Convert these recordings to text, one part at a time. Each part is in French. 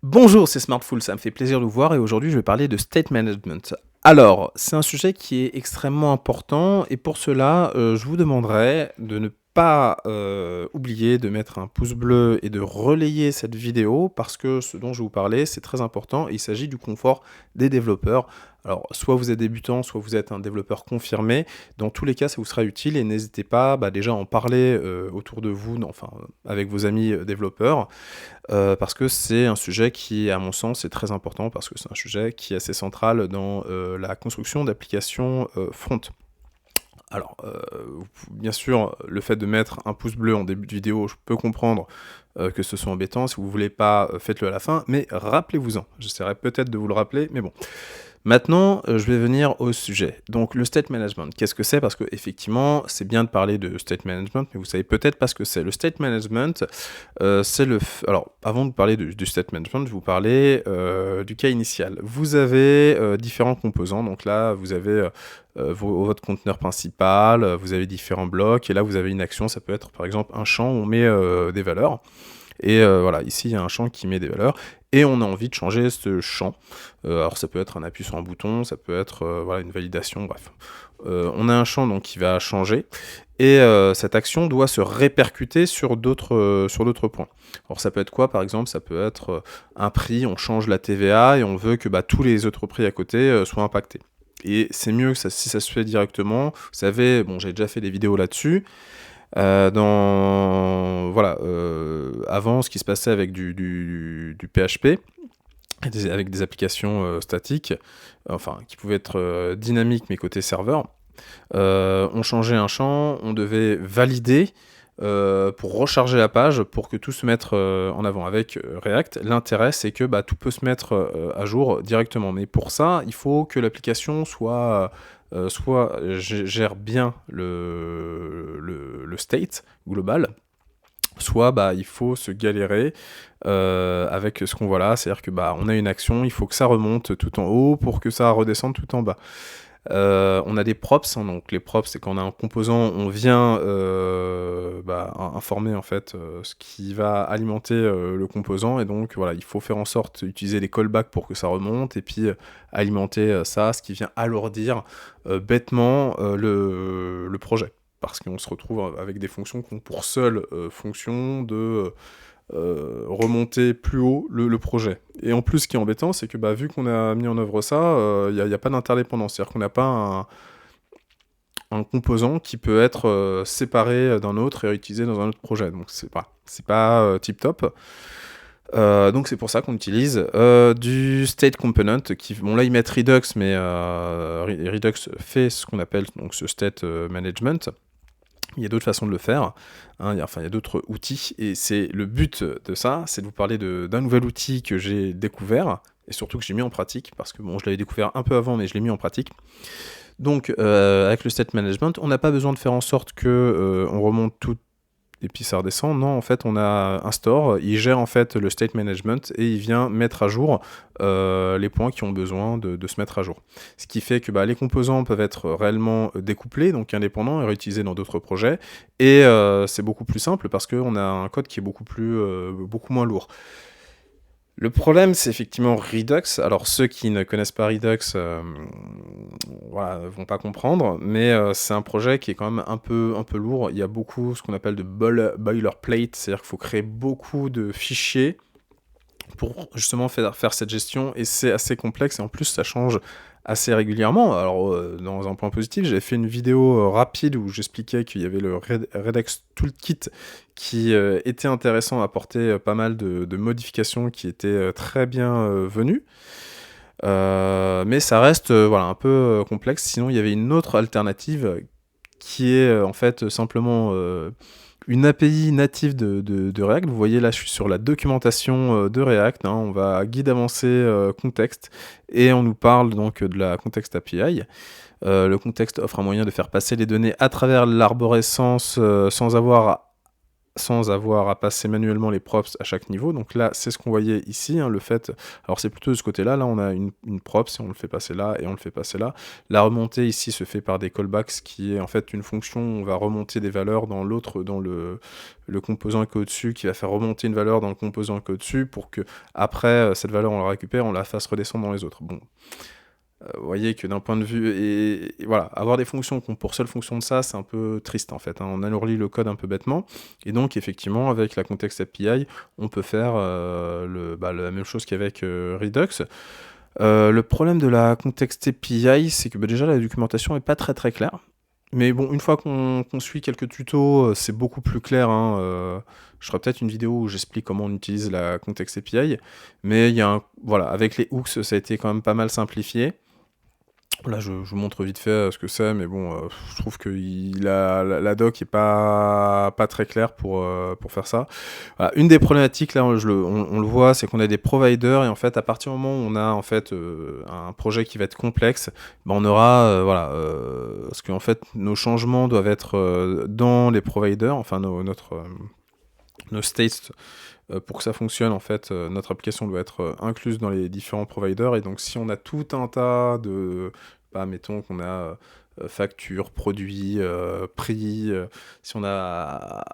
Bonjour, c'est Smartful, ça me fait plaisir de vous voir et aujourd'hui je vais parler de state management. Alors, c'est un sujet qui est extrêmement important et pour cela, je vous demanderai de ne pas oublier de mettre un pouce bleu et de relayer cette vidéo parce que ce dont je vais vous parler, c'est très important. Il s'agit du confort des développeurs. Alors, soit vous êtes débutant, soit vous êtes un développeur confirmé. Dans tous les cas, ça vous sera utile et n'hésitez pas déjà à en parler autour de vous, enfin, avec vos amis développeurs. Parce que c'est un sujet qui, à mon sens, est très important parce que c'est un sujet qui est assez central dans la construction d'applications front. Alors, bien sûr, le fait de mettre un pouce bleu en début de vidéo, je peux comprendre que ce soit embêtant. Si vous voulez pas, faites-le à la fin, mais rappelez-vous-en. J'essaierai peut-être de vous le rappeler, mais bon. Maintenant, je vais venir au sujet. Donc le state management, qu'est-ce que c'est? Parce qu'effectivement, c'est bien de parler de state management, mais vous savez peut-être pas ce que c'est. Le state management, c'est alors, avant de parler du state management, je vais vous parler du cas initial. Vous avez différents composants. Donc là, vous avez votre conteneur principal, vous avez différents blocs, et là, vous avez une action. Ça peut être, par exemple, un champ où on met des valeurs. Et voilà, ici, il y a un champ qui met des valeurs, et on a envie de changer ce champ. Alors ça peut être un appui sur un bouton, ça peut être voilà, une validation, bref. On a un champ donc, qui va changer, et cette action doit se répercuter sur d'autres points. Alors ça peut être quoi, par exemple? Ça peut être un prix, on change la TVA, et on veut que tous les autres prix à côté soient impactés. Et c'est mieux que si ça se fait directement. Vous savez, bon, j'ai déjà fait des vidéos là-dessus. Voilà, avant, ce qui se passait avec du PHP, avec des applications statiques, enfin, qui pouvaient être dynamiques, mais côté serveur, on changeait un champ, on devait valider pour recharger la page, pour que tout se mette en avant. Avec React, l'intérêt, c'est que tout peut se mettre à jour directement. Mais pour ça, il faut que l'application soit gère bien le state global, soit il faut se galérer avec ce qu'on voit là, c'est-à-dire que on a une action, il faut que ça remonte tout en haut pour que ça redescende tout en bas. On a des props, hein, donc les props, c'est quand on a un composant, on vient informer en fait ce qui va alimenter le composant, et donc voilà, il faut faire en sorte d'utiliser les callbacks pour que ça remonte, et puis alimenter ça, ce qui vient alourdir bêtement le projet. Parce qu'on se retrouve avec des fonctions qui ont pour seule fonction de remonter plus haut le projet. Et en plus, ce qui est embêtant, c'est que vu qu'on a mis en œuvre ça, il n'y a pas d'interdépendance. C'est-à-dire qu'on n'a pas un composant qui peut être séparé d'un autre et réutilisé dans un autre projet. Donc c'est pas tip-top. Donc c'est pour ça qu'on utilise du state component bon là ils mettent Redux, mais Redux fait ce qu'on appelle donc ce state management. Il y a d'autres façons de le faire, hein, il y a d'autres outils, et c'est le but de ça, c'est de vous parler d'un nouvel outil que j'ai découvert, et surtout que j'ai mis en pratique, parce que bon, je l'avais découvert un peu avant, mais je l'ai mis en pratique. Donc, avec le state management, on n'a pas besoin de faire en sorte que on remonte tout et puis ça redescend. Non, en fait, on a un store, il gère en fait le state management et il vient mettre à jour les points qui ont besoin de se mettre à jour. Ce qui fait que les composants peuvent être réellement découplés, donc indépendants, et réutilisés dans d'autres projets, et c'est beaucoup plus simple parce qu'on a un code qui est beaucoup moins lourd. Le problème, c'est effectivement Redux. Alors, ceux qui ne connaissent pas Redux vont pas comprendre, mais c'est un projet qui est quand même un peu lourd. Il y a beaucoup ce qu'on appelle de boilerplate, c'est-à-dire qu'il faut créer beaucoup de fichiers pour justement faire cette gestion, et c'est assez complexe, et en plus ça change assez régulièrement. Alors dans un point positif, j'avais fait une vidéo rapide où j'expliquais qu'il y avait le Redux Toolkit qui était intéressant, à apporter pas mal de modifications qui étaient très bien venues. Mais ça reste un peu complexe. Sinon il y avait une autre alternative qui est en fait simplement une API native de React. Vous voyez là, je suis sur la documentation de React, hein. On va guide avancé contexte, et on nous parle donc de la context API. Le contexte offre un moyen de faire passer les données à travers l'arborescence sans avoir sans avoir à passer manuellement les props à chaque niveau. Donc là, c'est ce qu'on voyait ici, hein, le fait... Alors c'est plutôt de ce côté-là, là on a une props et on le fait passer là et on le fait passer là. La remontée ici se fait par des callbacks, qui est en fait une fonction où on va remonter des valeurs dans l'autre, dans le composant qui est au-dessus, qui va faire remonter une valeur dans le composant qui est au-dessus, pour que après cette valeur on la récupère, on la fasse redescendre dans les autres. Bon. Vous voyez que d'un point de vue, et voilà, avoir des fonctions qui ont pour seule fonction de ça, c'est un peu triste en fait, hein. On alourdit le code un peu bêtement, et donc effectivement avec la Context API, on peut faire la même chose qu'avec Redux. Le problème de la Context API, c'est que déjà la documentation est pas très très claire. Mais bon, une fois qu'on suit quelques tutos, c'est beaucoup plus clair, hein. Je ferai peut-être une vidéo où j'explique comment on utilise la Context API. Mais il y a voilà, avec les hooks, ça a été quand même pas mal simplifié. Là, je vous montre vite fait ce que c'est, mais bon, je trouve que la doc est pas très claire pour faire ça. Voilà. Une des problématiques, là, on le voit, c'est qu'on a des providers, et en fait, à partir du moment où on a en fait un projet qui va être complexe, ben, on aura, parce qu'en fait, nos changements doivent être dans les providers, enfin, nos states, pour que ça fonctionne, en fait, notre application doit être incluse dans les différents providers, et donc si on a tout un tas de... mettons qu'on a facture, produit, prix, si on a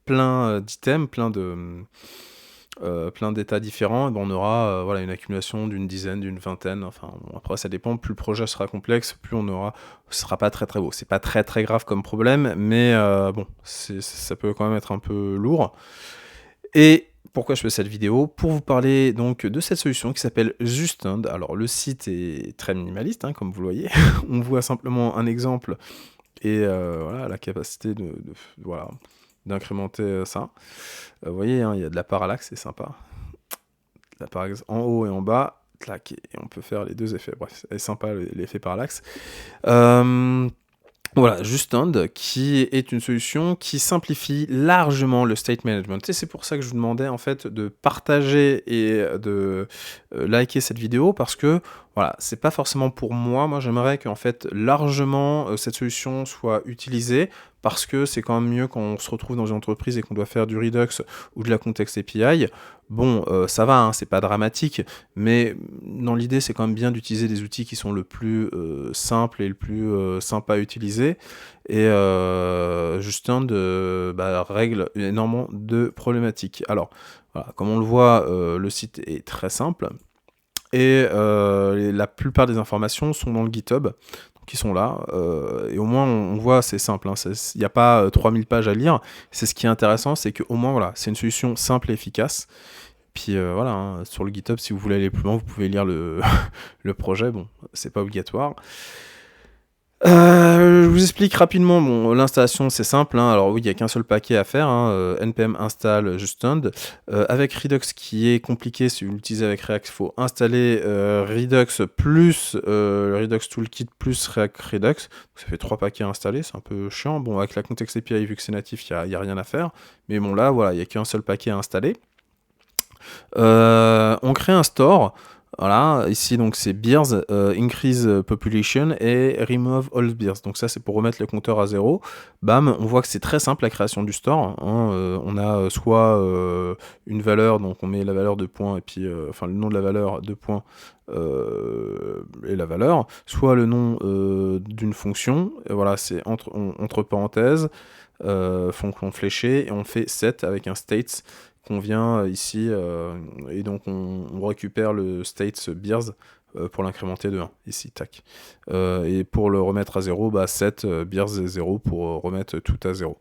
plein d'items, plein d'états différents, et ben on aura voilà, une accumulation d'une dizaine, d'une vingtaine, enfin bon, après ça dépend, plus le projet sera complexe, plus on aura, ce sera pas très très beau, c'est pas très très grave comme problème, mais bon, ça peut quand même être un peu lourd. Et pourquoi je fais cette vidéo? Pour vous parler donc de cette solution qui s'appelle Justand. Alors le site est très minimaliste, hein, comme vous le voyez. On voit simplement un exemple et voilà, la capacité voilà, d'incrémenter ça. Vous voyez, hein, il y a de la parallaxe, c'est sympa. La parallaxe en haut et en bas, clac, et on peut faire les deux effets. Bref, c'est sympa l'effet parallaxe. Voilà, Justand, qui est une solution qui simplifie largement le state management. Et c'est pour ça que je vous demandais en fait de partager et de liker cette vidéo, parce que voilà, c'est pas forcément pour moi. Moi, j'aimerais qu'en fait largement cette solution soit utilisée, parce que c'est quand même mieux quand on se retrouve dans une entreprise et qu'on doit faire du Redux ou de la Context API. Bon, ça va, hein, c'est pas dramatique, mais dans l'idée, c'est quand même bien d'utiliser des outils qui sont le plus simples et le plus sympa à utiliser. Et Justand règle énormément de problématiques. Alors, voilà, comme on le voit, le site est très simple. Et la plupart des informations sont dans le GitHub, qui sont là, et au moins on voit, c'est simple, hein, il n'y a pas 3000 pages à lire. C'est ce qui est intéressant, c'est qu'au moins voilà, c'est une solution simple et efficace. Puis voilà, hein, sur le GitHub, si vous voulez aller plus loin, vous pouvez lire le projet, bon, c'est pas obligatoire. Je vous explique rapidement, bon, l'installation c'est simple, hein. Alors oui, il n'y a qu'un seul paquet à faire, hein, npm install Justand. Avec Redux, qui est compliqué, si vous l'utilisez avec React, il faut installer Redux plus Redux Toolkit plus React Redux. Donc, ça fait 3 paquets à installer, c'est un peu chiant. Bon, avec la Context API, vu que c'est natif, il n'y a rien à faire. Mais bon, là, voilà, il n'y a qu'un seul paquet à installer. On crée un store. Voilà, ici donc c'est beers, increase population et remove all beers. Donc ça c'est pour remettre le compteur à 0. Bam, on voit que c'est très simple la création du store, hein. On a soit une valeur, donc on met la valeur de points et puis enfin le nom de la valeur de points et la valeur, soit le nom d'une fonction. Et voilà, c'est entre parenthèses, fonction fléchée, et on fait set avec un state qu'on vient ici, et donc on récupère le state beers pour l'incrémenter de 1, ici, tac. Et pour le remettre à 0, set beers 0 pour remettre tout à 0.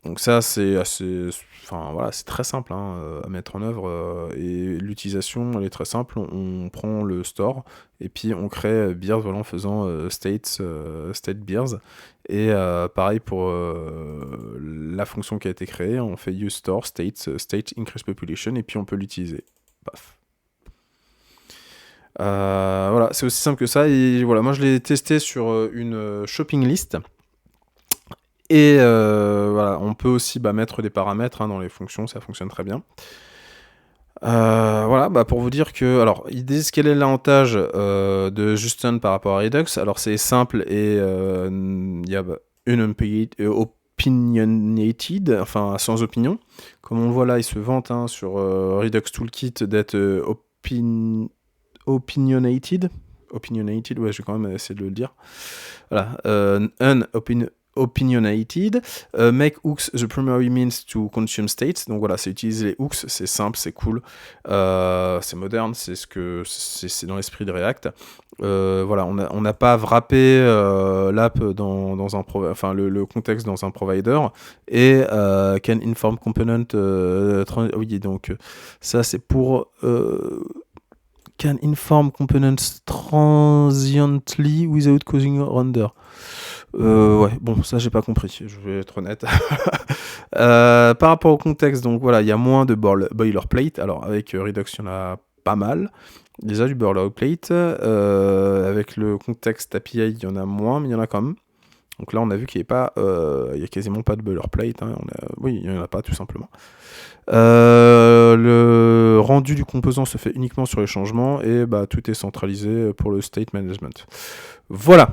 Donc ça, c'est assez... Enfin, voilà, c'est très simple, hein, à mettre en œuvre, et l'utilisation, elle est très simple. On prend le store, et puis on crée beers, voilà, en faisant state beers. Et pareil pour la fonction qui a été créée, on fait use store state increase population, et puis on peut l'utiliser. Paf. Voilà, c'est aussi simple que ça. Et voilà, moi je l'ai testé sur une shopping list. Et voilà, on peut aussi mettre des paramètres, hein, dans les fonctions, ça fonctionne très bien. Voilà, pour vous dire que, alors, ils disent quel est l'avantage de Justand par rapport à Redux. Alors c'est simple, et il y a une opinionated, enfin sans opinion. Comme on le voit là, il se vante hein, sur Redux Toolkit d'être opinionated. Opinionated, ouais, je vais quand même essayer de le dire. Voilà, opinionated, make hooks the primary means to consume states. Donc voilà, c'est utiliser les hooks, c'est simple, c'est cool, c'est moderne, c'est dans l'esprit de React. Voilà, on n'a pas wrappé l'app dans un enfin le contexte dans un provider et can inform component. Oui, donc ça c'est pour can inform components transiently without causing render. Ouais, bon, ça j'ai pas compris, je vais être honnête. Par rapport au contexte, donc voilà, il y a moins de boilerplate. Alors avec Redux, il y en a pas mal. Déjà du boilerplate. Avec le contexte API, il y en a moins, mais il y en a quand même. Donc là, on a vu qu'il n'y a quasiment pas de boilerplate. Hein. Oui, il n'y en a pas tout simplement. Le rendu du composant se fait uniquement sur les changements et bah, tout est centralisé pour le state management. Voilà.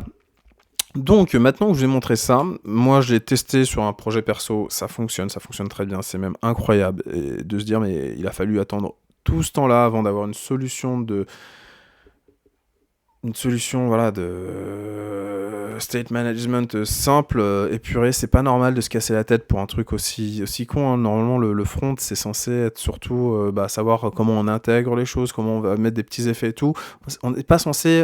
Donc maintenant que je vous ai montré ça, moi je l'ai testé sur un projet perso, ça fonctionne très bien, c'est même incroyable. Et de se dire mais il a fallu attendre tout ce temps-là avant d'avoir une solution voilà, de state management simple, épuré. C'est pas normal de se casser la tête pour un truc aussi con. Hein. Normalement, le front, c'est censé être surtout savoir comment on intègre les choses, comment on va mettre des petits effets et tout. On n'est pas censé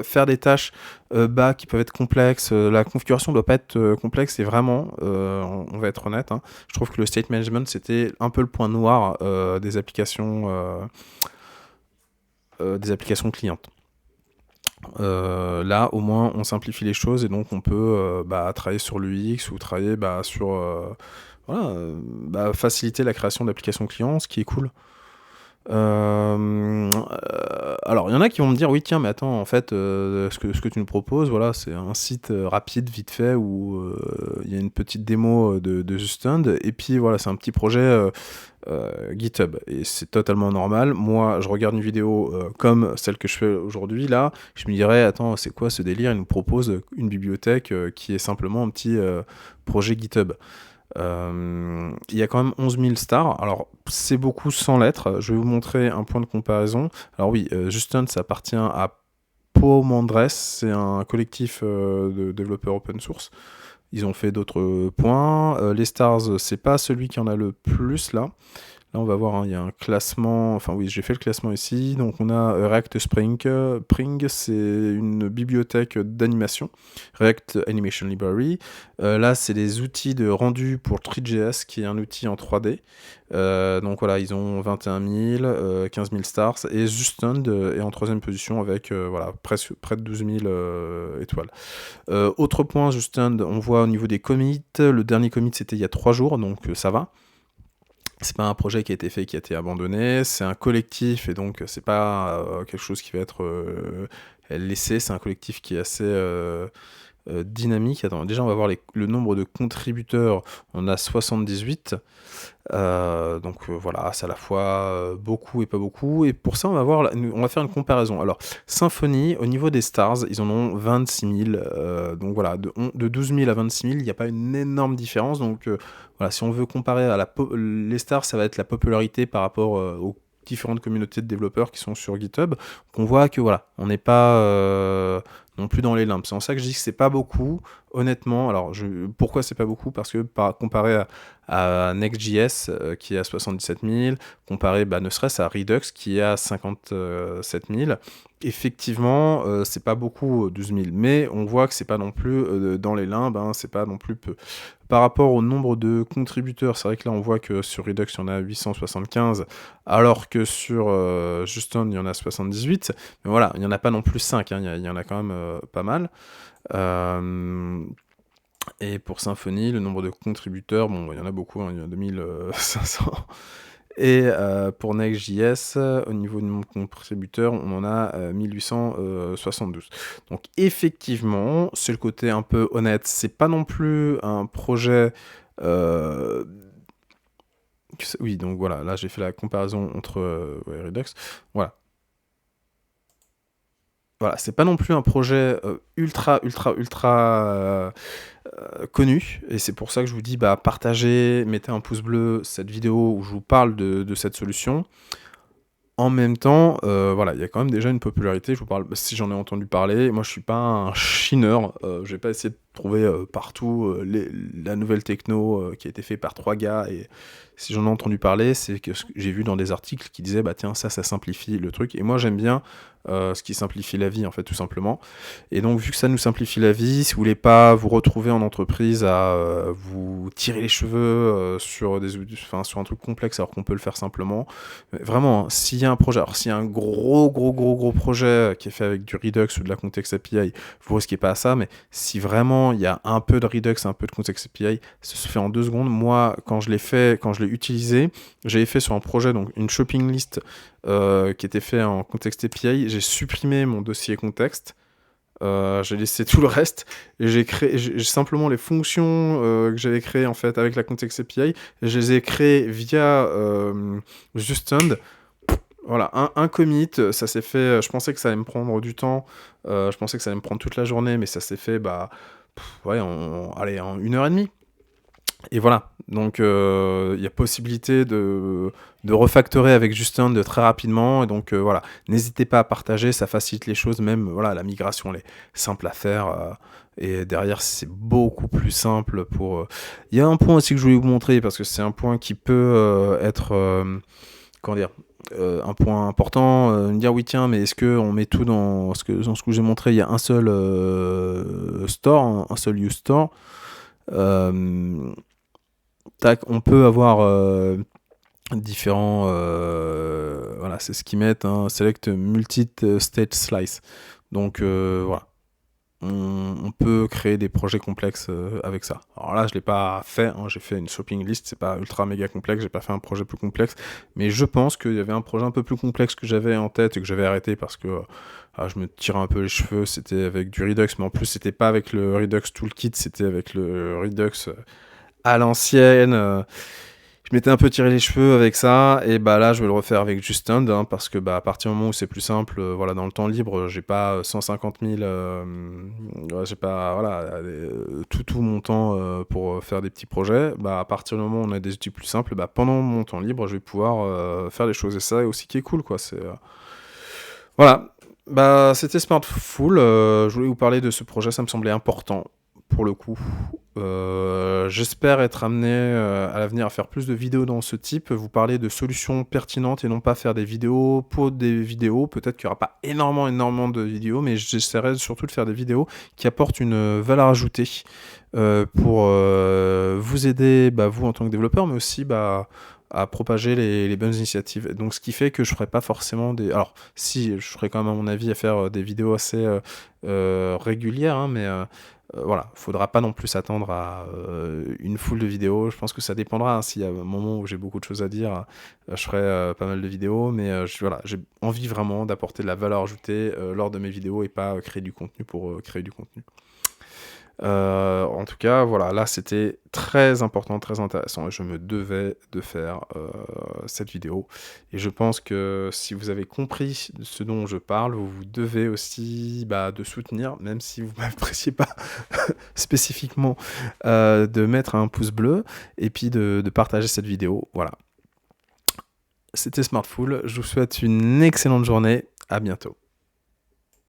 faire des tâches qui peuvent être complexes. La configuration doit pas être complexe et vraiment, on va être honnête. Hein, je trouve que le state management, c'était un peu le point noir des applications clientes. Là, au moins, on simplifie les choses et donc on peut travailler sur l'UX ou travailler sur faciliter la création d'applications clients, ce qui est cool. Alors, il y en a qui vont me dire, oui, tiens, mais attends, en fait, ce que tu nous proposes, voilà, c'est un site rapide, vite fait, où il y a une petite démo de Zustand, et puis voilà, c'est un petit projet GitHub, et c'est totalement normal. Moi, je regarde une vidéo comme celle que je fais aujourd'hui, là, je me dirais, attends, c'est quoi ce délire? Il nous propose une bibliothèque qui est simplement un petit projet GitHub. Il y a quand même 11 000 stars. Alors, c'est beaucoup sans lettres. Je vais vous montrer un point de comparaison. Alors oui, Justin, ça appartient à Pomandres. C'est un collectif de développeurs open source. Ils ont fait d'autres points. Les stars, c'est pas celui qui en a le plus, là. Là, on va voir, hein, il y a un classement. Enfin, oui, j'ai fait le classement ici. Donc, on a React Spring. Spring, c'est une bibliothèque d'animation. React Animation Library. Là, c'est des outils de rendu pour Three.js, qui est un outil en 3D. Donc, voilà, ils ont 21 000, 15 000 stars. Et Zustand est en troisième position avec presque près de 12 000 étoiles. Autre point, Zustand, on voit au niveau des commits. Le dernier commit, c'était il y a 3 jours, donc ça va. C'est pas un projet qui a été fait, qui a été abandonné, c'est un collectif et donc c'est pas quelque chose qui va être laissé, c'est un collectif qui est assez dynamique. Attends, déjà on va voir le nombre de contributeurs, on a 78, donc voilà, c'est à la fois beaucoup et pas beaucoup, et pour ça on va faire une comparaison. Alors, Symfony, au niveau des stars, ils en ont 26 000, donc voilà, de 12 000 à 26 000, il n'y a pas une énorme différence, donc voilà, si on veut comparer à les stars, ça va être la popularité par rapport aux différentes communautés de développeurs qui sont sur GitHub. Donc on voit que voilà, on n'est pas non plus dans les limbes. C'est en ça que je dis que c'est pas beaucoup, honnêtement. Alors pourquoi c'est pas beaucoup? Parce que comparé à Next.js qui est à 77 000, comparé ne serait-ce à Redux qui est à 57 000, effectivement, c'est pas beaucoup 12 000, mais on voit que c'est pas non plus dans les limbes, hein, c'est pas non plus peu. Par rapport au nombre de contributeurs, c'est vrai que là on voit que sur Redux il y en a 875, alors que sur Justin il y en a 78, mais voilà, il n'y en a pas non plus 5, hein, il y en a quand même pas mal. Et pour Symfony, le nombre de contributeurs, bon, il y en a beaucoup, hein, il y en a 2500. Et pour Next.js, au niveau du nombre de contributeurs, on en a 1872. Donc effectivement, c'est le côté un peu honnête. C'est pas non plus un projet... Oui, donc voilà, là j'ai fait la comparaison entre Redux. Voilà. voilà, c'est pas non plus un projet ultra, ultra, ultra connu. Et c'est pour ça que je vous dis, bah, partagez, mettez un pouce bleu cette vidéo où je vous parle de cette solution. En même temps, voilà, il y a quand même déjà une popularité. Je vous parle, si j'en ai entendu parler, moi je suis pas un chineur, je vais pas essayer de trouver partout la nouvelle techno qui a été fait par 3 gars. Et si j'en ai entendu parler, c'est que j'ai vu dans des articles qui disaient, bah tiens, ça simplifie le truc. Et moi j'aime bien ce qui simplifie la vie, en fait, tout simplement. Et donc, vu que ça nous simplifie la vie, si vous voulez pas vous retrouver en entreprise à vous tirer les cheveux sur un truc complexe alors qu'on peut le faire simplement, vraiment, hein, s'il y a un projet, alors s'il y a un gros projet qui est fait avec du Redux ou de la Context API, vous risquez pas à ça, mais si vraiment il y a un peu de Redux, un peu de Context API, ça se fait en 2 secondes. Moi, quand je l'ai utilisé, j'avais fait sur un projet, donc une shopping list qui était fait en Context API, j'ai supprimé mon dossier contexte. J'ai laissé tout le reste et j'ai simplement les fonctions que j'avais créées en fait avec la Context API, je les ai créées via Justand. Voilà, un commit, ça s'est fait. Je pensais que ça allait me prendre du temps, je pensais que ça allait me prendre toute la journée, mais ça s'est fait ouais, en 1 heure et demie. Et voilà, donc il y a possibilité de refactorer avec Justin de très rapidement. Et donc voilà, n'hésitez pas à partager, ça facilite les choses. Même voilà, la migration elle est simple à faire. Et derrière c'est beaucoup plus simple pour... Il y a un point aussi que je voulais vous montrer, parce que c'est un point qui peut être... comment dire, un point important, me dire oui tiens, mais est-ce qu'on met tout dans ce que j'ai montré, il y a un seul store, un seul use store. Tac, on peut avoir différents... voilà, c'est ce qu'ils mettent, hein, select multi-state slice. Donc voilà, on peut créer des projets complexes avec ça. Alors là, je l'ai pas fait, hein, j'ai fait une shopping list, c'est pas ultra méga complexe, j'ai pas fait un projet plus complexe, mais je pense qu'il y avait un projet un peu plus complexe que j'avais en tête et que j'avais arrêté parce que je me tirais un peu les cheveux. C'était avec du Redux, mais en plus c'était pas avec le Redux Toolkit, c'était avec le Redux à l'ancienne. Je m'étais un peu tiré les cheveux avec ça, et bah là je vais le refaire avec Justand, hein, parce que à partir du moment où c'est plus simple, voilà, dans le temps libre, j'ai pas 150 000, j'ai pas tout mon temps pour faire des petits projets. À partir du moment où on a des outils plus simples, pendant mon temps libre, je vais pouvoir faire des choses, et ça aussi qui est cool, quoi. C'est voilà. C'était Smartful. Je voulais vous parler de ce projet, ça me semblait important pour le coup. J'espère être amené à l'avenir à faire plus de vidéos dans ce type, vous parler de solutions pertinentes et non pas faire des vidéos pour des vidéos. Peut-être qu'il n'y aura pas énormément de vidéos, mais j'essaierai surtout de faire des vidéos qui apportent une valeur ajoutée pour vous aider, vous en tant que développeur, mais aussi à propager les bonnes initiatives. Donc ce qui fait que je ferai pas forcément des... Alors si, je ferai quand même à mon avis à faire des vidéos assez régulières, hein, mais voilà, faudra pas non plus s'attendre à une foule de vidéos. Je pense que ça dépendra, hein. S'il y a un moment où j'ai beaucoup de choses à dire, je ferai pas mal de vidéos, mais voilà, j'ai envie vraiment d'apporter de la valeur ajoutée lors de mes vidéos et pas créer du contenu pour créer du contenu. En tout cas, voilà, là c'était très important, très intéressant, et je me devais de faire cette vidéo. Et je pense que si vous avez compris ce dont je parle, vous vous devez aussi de soutenir, même si vous m'appréciez pas spécifiquement, de mettre un pouce bleu et puis de partager cette vidéo. Voilà. C'était Smartful, je vous souhaite une excellente journée, à bientôt.